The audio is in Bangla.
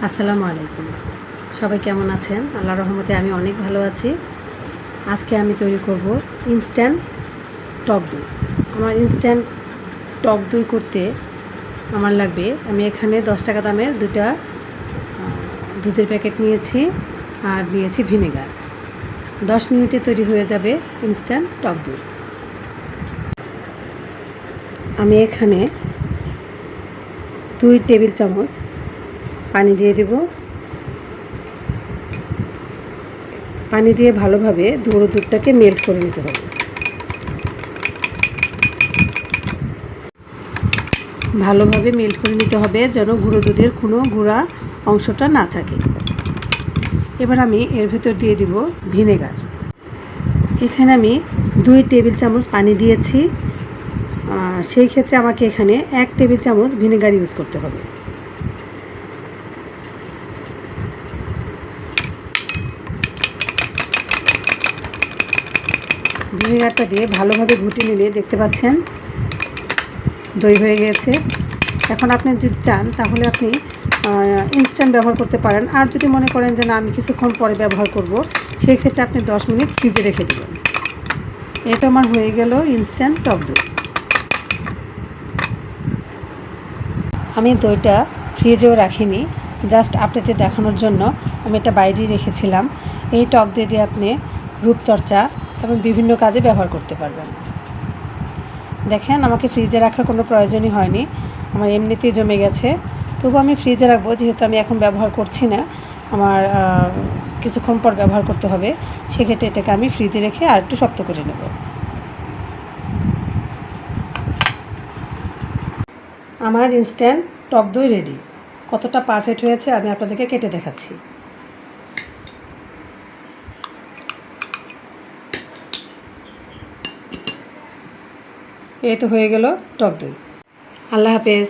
আসসালামু আলাইকুম। সবাই কেমন আছেন? আল্লাহর রহমতে আমি অনেক ভালো আছি। আজকে আমি তৈরি করব ইনস্ট্যান্ট টক দই। আমার ইনস্ট্যান্ট টক দই করতে আমার লাগবে, আমি এখানে 10 টাকা দামের দুটা দুধের প্যাকেট নিয়েছি আর নিয়েছি ভিনেগার। 10 মিনিটে তৈরি হয়ে যাবে ইনস্ট্যান্ট টক দই। আমি এখানে 2 টেবিল চামচ পানি দিয়ে দেব। পানি দিয়ে ভালোভাবে গুঁড়ো দুধটাকে মেল্ট করে নিতে হবে। ভালোভাবে মেল্ট করে নিতে হবে যেন গুঁড়ো দুধের কোনো গুঁড়া অংশটা না থাকে। এবার আমি এর ভেতর দিয়ে দিব ভিনেগার। এখানে আমি 2 টেবিল চামচ পানি দিয়েছি, সেই ক্ষেত্রে আমাকে এখানে 1 টেবিল চামচ ভিনেগার ইউজ করতে হবে। ভিনেগারটা দিয়ে ভালোভাবে ঘুটে নিলে দেখতে পাচ্ছেন দই হয়ে গিয়েছে। এখন আপনি যদি চান তাহলে আপনি ইনস্ট্যান্ট ব্যবহার করতে পারেন, আর যদি মনে করেন যে না আমি কিছুক্ষণ পরে ব্যবহার করব, সেই ক্ষেত্রে আপনি 10 মিনিট ফ্রিজে রেখে দেবেন। এটা আমার হয়ে গেল ইনস্ট্যান্ট টক দই। আমি দইটা ফ্রিজেও রাখিনি, জাস্ট আপনাদের দেখানোর জন্য আমি এটা বাইরেই রেখেছিলাম। এই টক দই দিয়ে আপনি রূপচর্চা এবং বিভিন্ন কাজে ব্যবহার করতে পারবেন। দেখেন, আমাকে ফ্রিজে রাখার কোনো প্রয়োজনই হয়নি, আমার এমনিতেই জমে গেছে। তবু আমি ফ্রিজে রাখবো, যেহেতু আমি এখন ব্যবহার করছি না, আমার কিছুক্ষণ পর ব্যবহার করতে হবে। সেক্ষেত্রে এটাকে আমি ফ্রিজে রেখে আর একটু শক্ত করে নেব। আমার ইনস্ট্যান্ট টক দই রেডি। কতটা পারফেক্ট হয়েছে আমি আপনাদেরকে কেটে দেখাচ্ছি। এই তো হয়ে গেল টক দই। আল্লাহ হাফেজ।